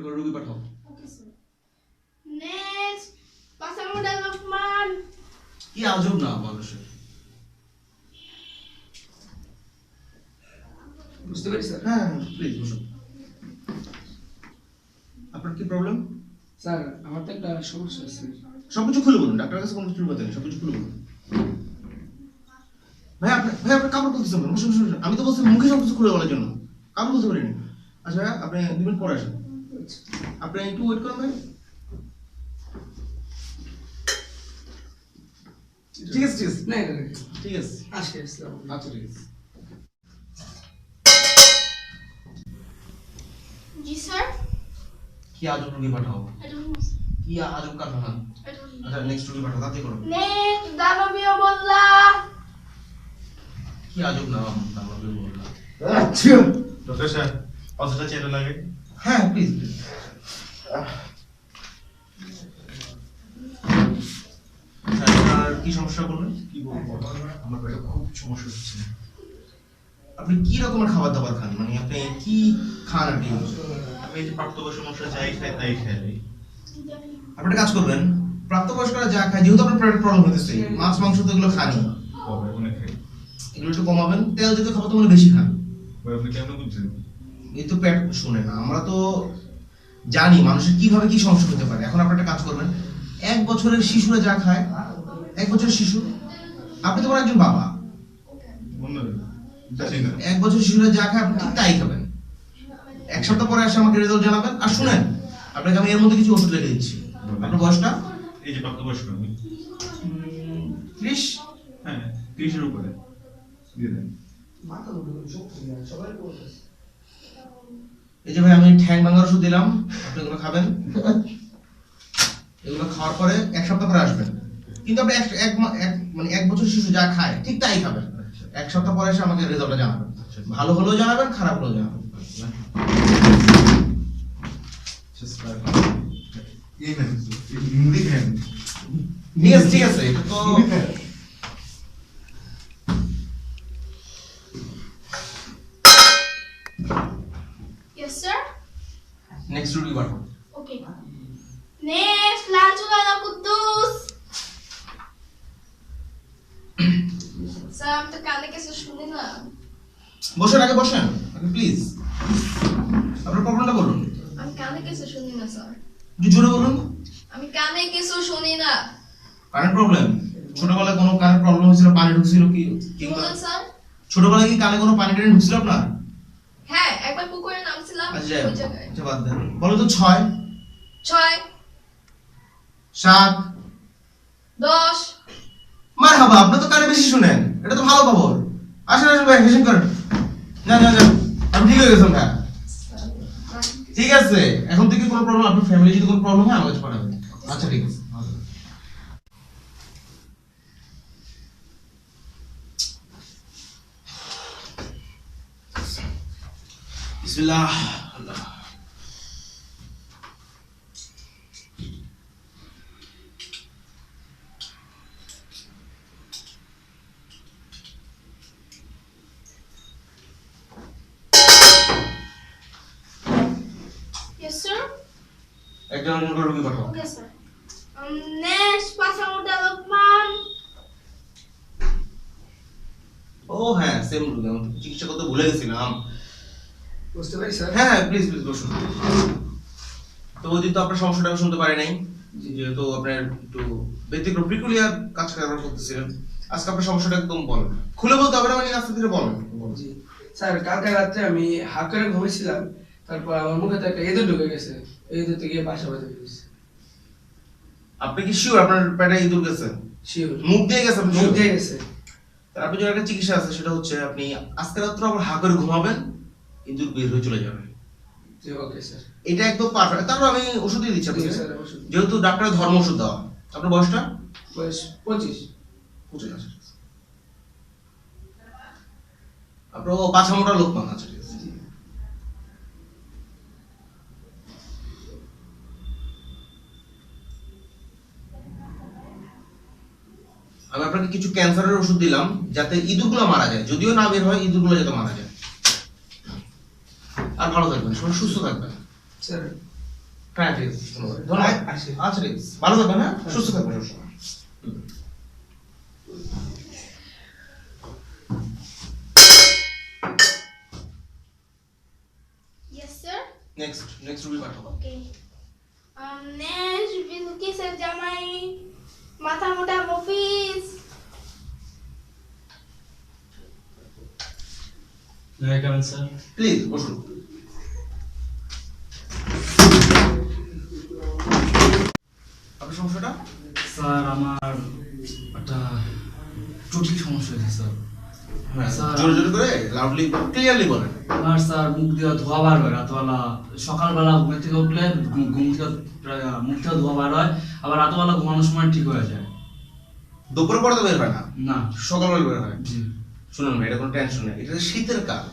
করে রোগী পাঠাও। Okay sir. নেক্সট পাসামুদা লোকমান। কি আজব না মানুষের। বুঝতে পারি স্যার। হ্যাঁ প্লিজ বসুন। আপনার কি প্রবলেম? স্যার আমার তো একটা সমস্যা আছে। সবকিছু খুলে বলুন, ডাক্তারের কাছে কোনো কিছু লুকাতে নেই, সবকিছু খুলে বলুন। ভাই আপনি কাপড় খুলতেছেন কেন? বসুন বসুন। আমি তো বলছি মুখে সবকিছু খুলে বলার জন্য, কাপড় খুলতে পারিনি। আচ্ছা ভাই আপনি 2 মিনিট পরে আসেন। আপনি একটু ওয়েট করুন ভাই। ঠিক আছে ঠিক আছে না না ঠিক আছে। আসলে আসসালাম। আচ্ছা ঠিক আছে। জি স্যার। কি আজব রোগী পাঠাও? I don't know. কি আজব কারখানা। I don't know. আচ্ছা নেক্সট রোগী পাঠাও, তাতে করো। নেক্সট দানবীয় মোল্লা। কি আজব নাম দানবীয় মোল্লা। আচ্ছা ডক্টর স্যার অতটা চেয়ারে লাগে। হ্যাঁ প্লিজ প্লিজ। আপনার কি সমস্যা বলুন? কি বলবো, আমার পেটে খুব সমস্যা হচ্ছে। আপনি কি রকমের খাবার দাবার খান, মানে আপনি কি খান আর কি? আমি এই যে প্রাপ্তবয়স্ক সমস্যা যাই খাই তাই খাই। আপনি একটা কাজ করবেন, প্রাপ্তবয়স্করা যা খায়, যেহেতু আপনার পেটের প্রবলেম হতেছে, মাছ মাংস তো এগুলো খানি, হবে অনেক খাই। এগুলো একটু কমাবেন। তেল জাতীয় খাবার তো মানে বেশি খান। ভাই আপনি কেমন বুঝছেন? এই তো পেট শুনে না, আমরা তো জানি মানুষের কিভাবে কি সমস্যা হতে পারে। এখন আপনি একটা কাজ করবেন, 1 বছরের শিশুরা যা খায়, 1 বছরের শিশু, আপনি তো একজন বাবা, মনে জানি না। 1 বছরের শিশুরা যা খায় আপনি ঠিক তাই খাবেন। 1 সপ্তাহ পরে এসে আমাকে রেজাল্ট জানাবেন। আর শুনেন, আপনাকে আমি এর মধ্যে কিছু ওষুধ লিখে দিচ্ছি। আপনার বয়সটা? এই যে প্রাপ্তবয়স্ক আমি 30। হ্যাঁ 30-এর উপরে দিয়ে দেন। মাথা মুখে শক্তি না সবাই বলতেছে। এই যে ভাই আমি ঠ্যাং ভাঙার ওষুধ দিলাম, আপনি এগুলো খাবেন। এগুলো খাওয়ার পরে 1 সপ্তাহ পরে আসবেন। কিন্তু আপনি মানে 1 বছর শিশু যা খায় ঠিক তাই খাবেন। 1 সপ্তাহ পরে এসে আমাকে রেজাল্টটা জানাবেন। ভালো হলেও জানাবেন, খারাপ হলেও জানাবেন। এই নেন মুড়ি খান। ঠিক আছে ঠিক আছে, এটা তো মুড়ি খান। Yes sir. নেক্সট রুগী পাঠাও। ওকে। নেক্সট লাঞ্চুলা কুদ্দুস। স্যার আমি তো কানে কিছু শুনি না। বসেন, আগে বসেন আগে প্লিজ। আপনার প্রবলেমটা বলুন। আমি কানে কিছু শুনি না স্যার। একটু জোরে বলুন। আমি কানে কিছু শুনি না। কানের প্রবলেম? ছোটবেলায় কোনো কানের প্রবলেম হয়েছিল, পানি ঢুকছিল কি? কি কিংবা বলেন স্যার? ছোটবেলায় কি কানে কোনো পানি টানি ঢুকছিল আপনার? হ্যাঁ একবার পুকুরে নামছিলাম আচ্ছা ওই জায়গায়। আচ্ছা বাদ দেন। বলো তো 6 6 7 10। মারহাবা, আপনি তো কানে বেশি শুনেন, এটা তো ভালো খবর। আসেন আসেন ভাই, হেসেন করেন। যান যান যান, আপনি ঠিক হয়ে গেছেন ভাই। ঠিক আছে, এখন থেকে কোনো প্রবলেম, আপনার ফ্যামিলি যদি কোনো প্রবলেম হয় আমার কাছে পাঠাবেন। আচ্ছা ঠিক আছে। বিসমিল্লাহ। আল্লাহ। Yes sir. একজন করে রোগী পাঠাও। Okay sir. নেক্সট পাসামুদা লোকমান। ও হ্যাঁ, সেম রোগী, আমি চিকিৎসা করতে ভুলে গেছিলাম। বুঝতে পারি স্যার। হ্যাঁ হ্যাঁ প্লিজ প্লিজ বসুন। তো ওই দিন তো আপনার সমস্যাটা আমি শুনতে পারি নাই, যেহেতু আপনার একটু ব্যতিক্রম প্রিকুলিয়ার কাজ করতেছিলেন। আজকে আপনার সমস্যাটা একদম বলেন, খুলে বলতে হবে না, মানে আস্তে ধীরে বলেন। জি স্যার কালকে রাত্রে আমি হাফ করে ঘুমিয়েছিলাম, তারপর আমার মুখে তো একটা ইঁদুর ঢুকে গেছে, এই ইঁদুরতে গিয়ে বাসা বাঁধে ফেলেছে। আপনি কি শিওর আপনার পেটে ইঁদুর গেছে? শিওর মুখ দিয়ে গেছে? আপনি মুখ sure? দিয়ে গেছে। তার আপনার জন্য একটা চিকিৎসা আছে, সেটা হচ্ছে আপনি আজকে রাত্রে আবার হা করে ঘুমাবেন, ইঁদুর বের হয়ে চলে যাবে। জি ওকে স্যার। এটা একদম পারফেক্ট। তারপর আমি ওষুধ দিয়ে দিচ্ছি জি আপনাকে, স্যার ওষুধ। যেহেতু ডাক্তারের ধর্ম ওষুধ দেওয়া। আপনার বয়সটা? বয়স 25। আপনার পাছামোটা লোকমান। আচ্ছা ঠিক আছে। আমি আপনাকে কিছু ক্যান্সারের ওষুধ দিলাম যাতে ইঁদুরগুলো মারা যায়, যদিও না বের হয়, ইঁদুরগুলো যাতে মারা যায়। আর ভালো থাকবেন, সবাই সুস্থ থাকবেন। স্যার হ্যাঁ ঠিক আছে ধন্যবাদ আসি। আচ্ছা ঠিক আছে ভালো থাকবেন হ্যাঁ সুস্থ থাকবেন সবসময় Yes, sir. নেক্সট রুবি পাঠাবো Okay. Next, Biluki sir Jamai. Matha Mota Mofis. May I come in, sir? Please বসুন আপনার সমস্যাটা স্যার আমার একটা জটিল সমস্যা হয়েছে স্যার হ্যাঁ স্যার- জোরে জোরে করে লাউডলি ক্লিয়ারলি বলেন আমার স্যার মুখ দিয়ে ধোয়া বার হয় রাতবেলা সকালবেলা ঘুম থেকে উঠলে ঘুম থেকে মুখ থেকে ধোয়া বার হয় আবার রাতবেলা ঘুমানোর সময় ঠিক হয়ে যায় দুপুরে পরে তো বের হয় না না সকালবেলা বের হয় জি শুনুন ভাই এটা কোনো টেনশন নেই এটা শীতের কাল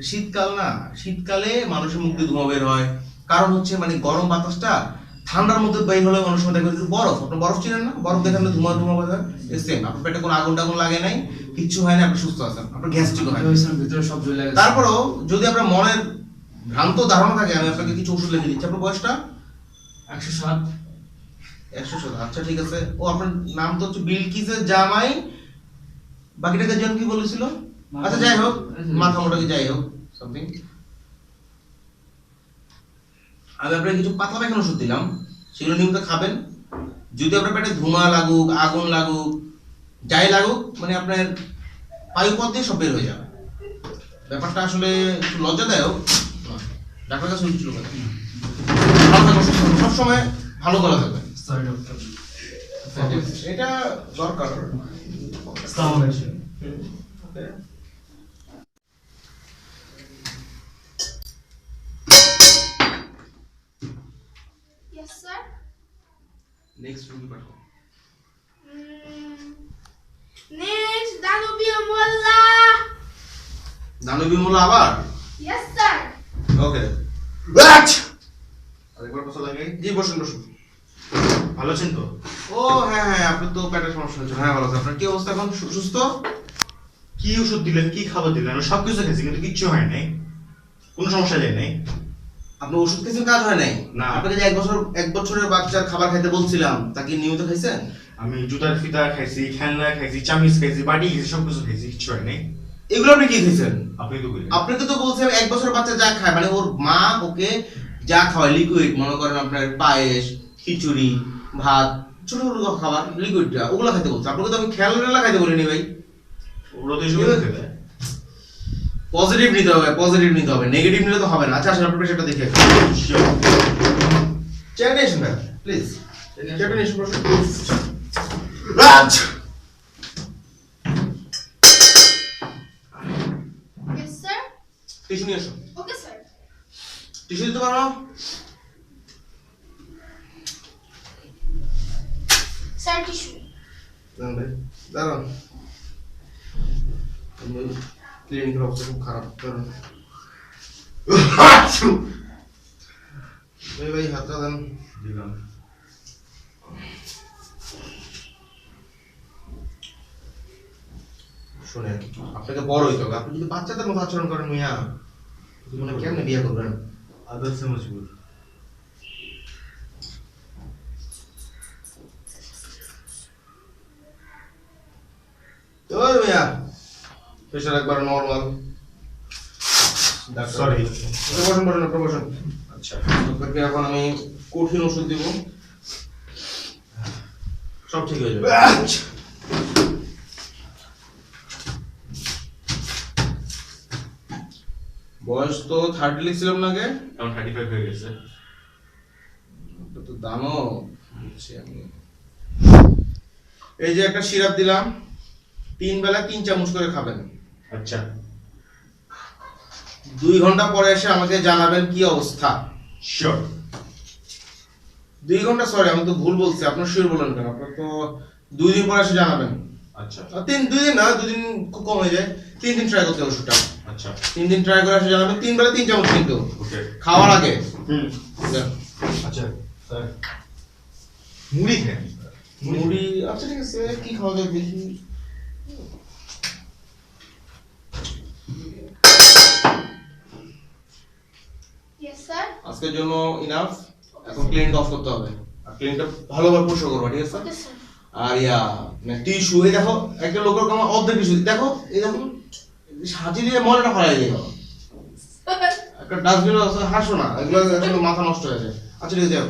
শীতকাল না শীতকালে মানুষের মুখ দিয়ে ধোঁয়া বের হয় কারণ হচ্ছে মানে গরম বাতাসটা ঠান্ডার মধ্যে বের হলে অনেক সময় দেখবেন যে বরফ আপনার বরফ চিনেন না বরফ দেখেন না ধোঁয়া ধোঁয়া বের হয় সেম আপনার পেটে কোনো আগুন টাগুন লাগে নাই কিচ্ছু হয় না আপনি সুস্থ আছেন আপনার গ্যাস্ট্রিক হয় না। ভিতরে সব জ্বলে গেছে তারপরেও যদি আপনার মনের ভ্রান্ত ধারণা থাকে আমি আপনাকে কিছু ওষুধ লিখে দিচ্ছি আপনার বয়সটা 107 107 আচ্ছা ঠিক আছে ও আপনার নাম তো হচ্ছে বিলকিসের জামাই বাকিটাকে জন কি বলেছিল আচ্ছা যাই হোক মাথা মোটা কি যাই হোক সামথিং আমি আপনাকে কিছু পাতলা পায়খানা ওষুধ দিলাম সেগুলো নিয়মিত খাবেন যদি আপনার পেটে ধোঁয়া লাগুক আগুন লাগুক যাই লাগুক মানে আপনার বায়ুপথ দিয়ে সব বের হয়ে যাবে ব্যাপারটা আসলে একটু লজ্জাদায়ক ডাক্তার কাছে উঠছিল ভালো থাকবেন সবসময় ভালো করা থাকবে সরি ডক্টর এটা দরকার আসসালামু আলাইকুম Yes, sir. নেক্সট রুগী পাঠাও Next, Danubia Molla. দানবী মোলা আবার Yes, sir. ওকে আরেকবার কথা লাগে জি বসুন বসুন ভালো আছেন তো ও হ্যাঁ হ্যাঁ আপনার তো পেটের সমস্যা হচ্ছে হ্যাঁ ভালো আছে আপনার কি অবস্থা এখন সুস্থ কি ওষুধ দিলেন কি খাবার দিলেন আমি সব কিছু খেয়েছি কিন্তু কিচ্ছু হয় নাই কোনো সমস্যা যায় নাই আপনার ওষুধ খেয়েছেন কাজ হয় নাই না। আপনাকে যে এক বছরের বাচ্চার খাবার খাইতে বলছিলাম তাকে নিয়মিত খাইছেন আমি জুতার ফিতা খাইছি খেলনা খাইছি চামিচ খাইছি বাটি খাইছি সব কিছু খাইছি কিচ্ছু হয় নাই এগুলো আপনি কি খাইছেন আপনি তো বললেন আপনাকে তো বলছেন এক বছরের বাচ্চা যা খায় মানে ওর মা ওকে যা খাওয়ায় লিকুইড মনে করেন আপনার পায়েস খিচুড়ি ভাত ছোট ছোট খাবার লিকুইডটা ওগুলো খাইতে বলছে আপনাকে তো আমি খেলনা খাইতে বলিনি ভাই ওরা তো এসব খেতে দেয় পজিটিভ নিতে হবে নেগেটিভ নিলে তো হবে না আচ্ছা আসলে আপনার পেশেন্টটা দেখে চেয়ারে এসুন ভাই প্লিজ চেয়ারে এসুন বসুন Yes, sir. টিস্যু নিয়ে এসো Okay, sir. টিস্যু দিতে পারো Sir, tissue. দাঁড়ান ভাই দাঁড়ান ক্লিনিকের অবস্থা খুব খারাপ দাঁড়ান ভাই হাতটা দেন দিলাম শুনেন আপনাকে বড় হইতে হবে আপনি যদি বাচ্চাদের মতো আচরণ করেন মিয়া মানে কেমনে বিয়ে করবেন আদত সে মজবুর ওই মিয়া প্রেশার একবার নরমাল Sorry. বসুন বসুন আপনি বসুন আচ্ছা আপনাকে এখন আমি কঠিন ওষুধ দিব সব ঠিক হয়ে যাবে বয়স তো 30 লিখছিলাম না আগে এখন 35 হয়ে গেছে এটা তো দানো হচ্ছে আমি এই যে একটা সিরাপ দিলাম 3 বেলা 3 চামচ করে খাবেন আচ্ছা 2 ঘন্টা পরে এসে আমাকে জানাবেন কি অবস্থা শিওর 2 ঘন্টা সরি আমি তো ভুল বলছি আপনার শিওর বলেন কেন আপনার তো 2 দিন পরে এসে জানাবেন আচ্ছা 2 দিন না 2 দিন খুব কম হয়ে যায় 3 দিন ট্রাই করতে হবে ওষুধটা আচ্ছা 3 দিন ট্রাই করে এসে জানাবেন 3 বেলা 3 চামচ কিন্তু ওকে খাওয়ার আগে আচ্ছা স্যার মুড়ি খান মুড়ি আচ্ছা ঠিক আছে কি খাওয়া যায় দেখি Yes, sir. আজকের জন্য ইনাফ এখন ক্লিনিক অফ করতে হবে আর ক্লিনিকটা ভালোভাবে পরিষ্কার করবা, ঠিক আছে? Okay sir. আর টিস্যু, এই দেখো একটা লোকের কামা অর্ধেক টিস্যু, দেখো এই দেখো সাজি দিয়ে ময়লাটা ফেলাই দিয়ে গেল। একটা ডাস্টবিন আছে, হাসো না, এগুলো আসলে মাথা নষ্ট হয়ে যায়। আচ্ছা ঠিক আছে যাও।